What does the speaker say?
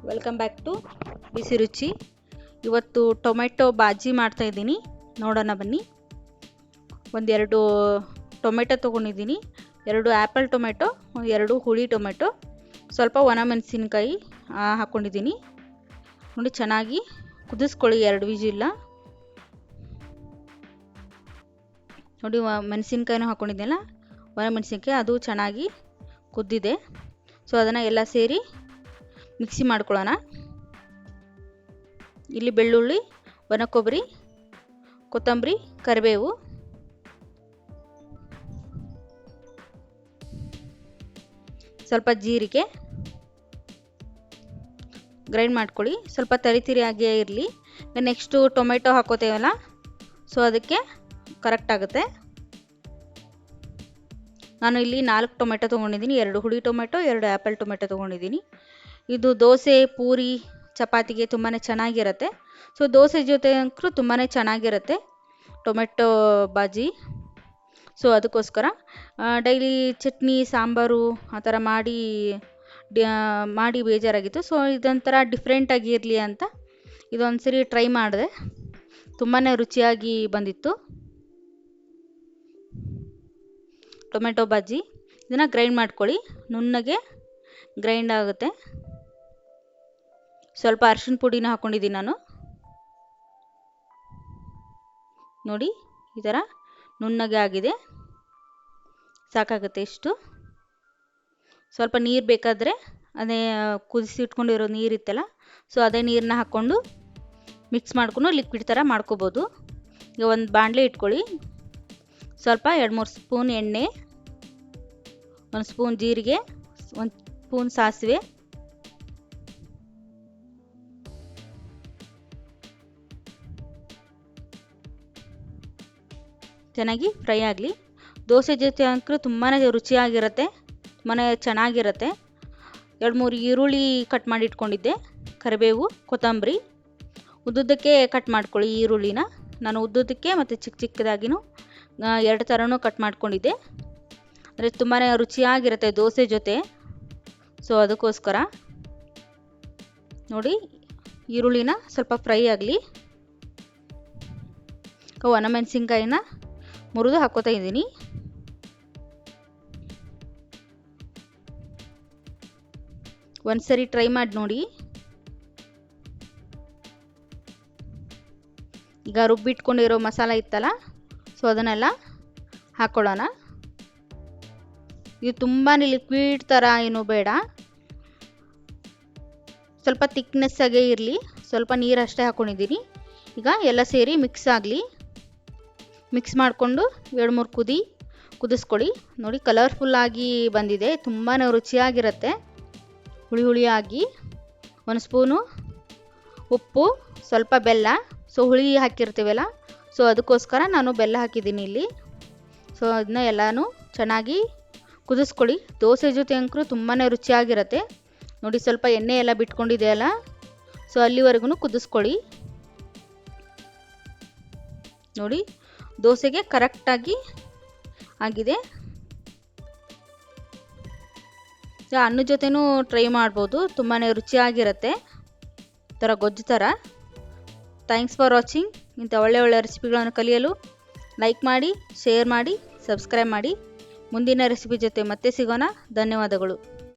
Welcome back to ಬಿಸಿ ರುಚಿ. ಇವತ್ತು tomato ಬಾಜಿ ಮಾಡ್ತಾ ಇದ್ದೀನಿ, ನೋಡೋಣ ಬನ್ನಿ. ಒಂದೆರಡು ಟೊಮೆಟೊ ತೊಗೊಂಡಿದ್ದೀನಿ, 2 ಆ್ಯಪಲ್ ಟೊಮೆಟೊ, 2 ಹುಳಿ ಟೊಮೆಟೊ, ಸ್ವಲ್ಪ ಒಣ ಮೆಣಸಿನ್ಕಾಯಿ ಹಾಕ್ಕೊಂಡಿದ್ದೀನಿ. ನೋಡಿ, ಚೆನ್ನಾಗಿ ಕುದಿಸ್ಕೊಳ್ಳಿ 2 ವಿಜಿಲ್ಲ. ನೋಡಿ, ಮೆಣಸಿನ್ಕಾಯಿನೂ ಹಾಕ್ಕೊಂಡಿದ್ದೆನಲ್ಲ, ಒಣ ಮೆಣಸಿನ್ಕಾಯಿ ಅದು ಚೆನ್ನಾಗಿ ಕುದ್ದಿದೆ. ಸೊ ಅದನ್ನು ಎಲ್ಲ ಸೇರಿ ಮಿಕ್ಸಿ ಮಾಡ್ಕೊಳ್ಳೋಣ. ಇಲ್ಲಿ ಬೆಳ್ಳುಳ್ಳಿ, ಒಣ ಕೊಬ್ಬರಿ, ಕೊತ್ತಂಬರಿ, ಕರಿಬೇವು, ಸ್ವಲ್ಪ ಜೀರಿಗೆ ಗ್ರೈಂಡ್ ಮಾಡ್ಕೊಳ್ಳಿ. ಸ್ವಲ್ಪ ತರಿತರಿಯಾಗಿಯೇ ಇರಲಿ. ನೆಕ್ಸ್ಟು ಟೊಮೆಟೊ ಹಾಕೋತೇವಲ್ಲ, ಸೊ ಅದಕ್ಕೆ ಕರೆಕ್ಟ್ ಆಗುತ್ತೆ. ನಾನು ಇಲ್ಲಿ 4 ಟೊಮೆಟೊ ತೊಗೊಂಡಿದ್ದೀನಿ, 2 ಹುಳಿ ಟೊಮೆಟೊ, 2 ಆ್ಯಪಲ್ ಟೊಮೆಟೊ ತೊಗೊಂಡಿದ್ದೀನಿ. ಇದು ದೋಸೆ, ಪೂರಿ, ಚಪಾತಿಗೆ ತುಂಬಾ ಚೆನ್ನಾಗಿರುತ್ತೆ. ಸೊ ದೋಸೆ ಜೊತೆ ಅಂತೂ ತುಂಬಾ ಚೆನ್ನಾಗಿರುತ್ತೆ ಟೊಮೆಟೊ ಬಾಜಿ. ಸೊ ಅದಕ್ಕೋಸ್ಕರ ಡೈಲಿ ಚಟ್ನಿ, ಸಾಂಬಾರು ಆ ಥರ ಮಾಡಿ ಬೇಜಾರಾಗಿತ್ತು. ಸೊ ಇದೊಂಥರ ಡಿಫ್ರೆಂಟಾಗಿ ಇರಲಿ ಅಂತ ಇದೊಂದು ಸರಿ ಟ್ರೈ ಮಾಡಿದೆ, ತುಂಬಾ ರುಚಿಯಾಗಿ ಬಂದಿತ್ತು ಟೊಮೆಟೊ ಬಾಜಿ. ಇದನ್ನು ಗ್ರೈಂಡ್ ಮಾಡ್ಕೊಳ್ಳಿ, ನುಣ್ಣಗೆ ಗ್ರೈಂಡ್ ಆಗುತ್ತೆ. ಸ್ವಲ್ಪ ಅರಿಶಿನ ಪುಡಿನ ಹಾಕ್ಕೊಂಡಿದ್ದೀನಿ ನಾನು. ನೋಡಿ, ಈ ಥರ ನುಣ್ಣಗೆ ಆಗಿದೆ, ಸಾಕಾಗುತ್ತೆ ಇಷ್ಟು. ಸ್ವಲ್ಪ ನೀರು ಬೇಕಾದರೆ ಅದೇ ಕುದಿಸಿಟ್ಕೊಂಡಿರೋ ನೀರಿತ್ತಲ್ಲ, ಸೊ ಅದೇ ನೀರನ್ನ ಹಾಕ್ಕೊಂಡು ಮಿಕ್ಸ್ ಮಾಡ್ಕೊಂಡು ಲಿಕ್ವಿಡ್ ಥರ ಮಾಡ್ಕೋಬೋದು. ಈಗ ಒಂದು ಬಾಣಲೆ ಇಟ್ಕೊಳ್ಳಿ, ಸ್ವಲ್ಪ 2-3 ಸ್ಪೂನ್ ಎಣ್ಣೆ, 1 ಸ್ಪೂನ್ ಜೀರಿಗೆ, 1 ಸ್ಪೂನ್ ಸಾಸಿವೆ, ಚೆನ್ನಾಗಿ ಫ್ರೈ ಆಗಲಿ. ದೋಸೆ ಜೊತೆ ಅಂತೂ ತುಂಬಾ ರುಚಿಯಾಗಿರುತ್ತೆ, ತುಂಬಾ ಚೆನ್ನಾಗಿರುತ್ತೆ. 2-3 ಈರುಳ್ಳಿ ಕಟ್ ಮಾಡಿ ಇಟ್ಕೊಂಡಿದ್ದೆ, ಕರಿಬೇವು, ಕೊತ್ತಂಬರಿ, ಉದ್ದುದ್ದಕ್ಕೆ ಕಟ್ ಮಾಡ್ಕೊಳ್ಳಿ ಈರುಳ್ಳಿನ. ನಾನು ಉದ್ದುದ್ದಕ್ಕೆ ಮತ್ತು ಚಿಕ್ಕ ಚಿಕ್ಕದಾಗಿನೂ 2 ಥರನೂ ಕಟ್ ಮಾಡ್ಕೊಂಡಿದ್ದೆ. ಅಂದರೆ ತುಂಬಾ ರುಚಿಯಾಗಿರುತ್ತೆ ದೋಸೆ ಜೊತೆ. ಸೊ ಅದಕ್ಕೋಸ್ಕರ ನೋಡಿ, ಈರುಳ್ಳಿನ ಸ್ವಲ್ಪ ಫ್ರೈ ಆಗಲಿ. ಒಣ ಮೆಣಸಿನ್ಕಾಯಿನ ಮುರಿದು ಹಾಕೋತಾ ಇದ್ದೀನಿ. ಒಂದ್ಸರಿ ಟ್ರೈ ಮಾಡಿ ನೋಡಿ. ಈಗ ರುಬ್ಬಿಟ್ಕೊಂಡಿರೋ ಮಸಾಲ ಇತ್ತಲ್ಲ, ಸೊ ಅದನ್ನೆಲ್ಲ ಹಾಕ್ಕೊಳ್ಳೋಣ. ಇದು ತುಂಬಾ ಲಿಕ್ವಿಡ್ ಥರ ಏನೂ ಬೇಡ, ಸ್ವಲ್ಪ ಥಿಕ್ನೆಸ್ ಆಗೇ ಇರಲಿ. ಸ್ವಲ್ಪ ನೀರಷ್ಟೇ ಹಾಕ್ಕೊಂಡಿದ್ದೀನಿ. ಈಗ ಎಲ್ಲ ಸೇರಿ ಮಿಕ್ಸ್ ಆಗಲಿ. ಮಿಕ್ಸ್ ಮಾಡಿಕೊಂಡು 2-3 ಕುದಿಸ್ಕೊಳ್ಳಿ. ನೋಡಿ, ಕಲರ್ಫುಲ್ಲಾಗಿ ಬಂದಿದೆ, ತುಂಬಾ ರುಚಿಯಾಗಿರುತ್ತೆ, ಹುಳಿ ಹುಳಿಯಾಗಿ. 1 ಸ್ಪೂನು ಉಪ್ಪು, ಸ್ವಲ್ಪ ಬೆಲ್ಲ. ಸೊ ಹುಳಿ ಹಾಕಿರ್ತೀವಲ್ಲ, ಸೊ ಅದಕ್ಕೋಸ್ಕರ ನಾನು ಬೆಲ್ಲ ಹಾಕಿದ್ದೀನಿ ಇಲ್ಲಿ. ಸೊ ಅದನ್ನ ಎಲ್ಲನೂ ಚೆನ್ನಾಗಿ ಕುದಿಸ್ಕೊಳ್ಳಿ. ದೋಸೆ ಜೊತೆ ಅಂಕರು ತುಂಬಾ ರುಚಿಯಾಗಿರುತ್ತೆ. ನೋಡಿ, ಸ್ವಲ್ಪ ಎಣ್ಣೆ ಎಲ್ಲ ಬಿಟ್ಕೊಂಡಿದೆಯಲ್ಲ, ಸೊ ಅಲ್ಲಿವರೆಗೂ ಕುದಿಸ್ಕೊಳ್ಳಿ. ನೋಡಿ, ದೋಸೆಗೆ ಕರೆಕ್ಟಾಗಿ ಆಗಿದೆ. ಅನ್ನ ಜೊತೆನೂ ಟ್ರೈ ಮಾಡ್ಬೋದು, ತುಂಬಾ ರುಚಿಯಾಗಿರುತ್ತೆ, ಥರ ಗೊಜ್ಜು ಥರ. Thanks for watching. ಇಂಥ ಒಳ್ಳೆ ರೆಸಿಪಿಗಳನ್ನು ಕಲಿಯಲು ಲೈಕ್ ಮಾಡಿ, ಶೇರ್ ಮಾಡಿ, ಸಬ್ಸ್ಕ್ರೈಬ್ ಮಾಡಿ. ಮುಂದಿನ ರೆಸಿಪಿ ಜೊತೆ ಮತ್ತೆ ಸಿಗೋಣ. ಧನ್ಯವಾದಗಳು.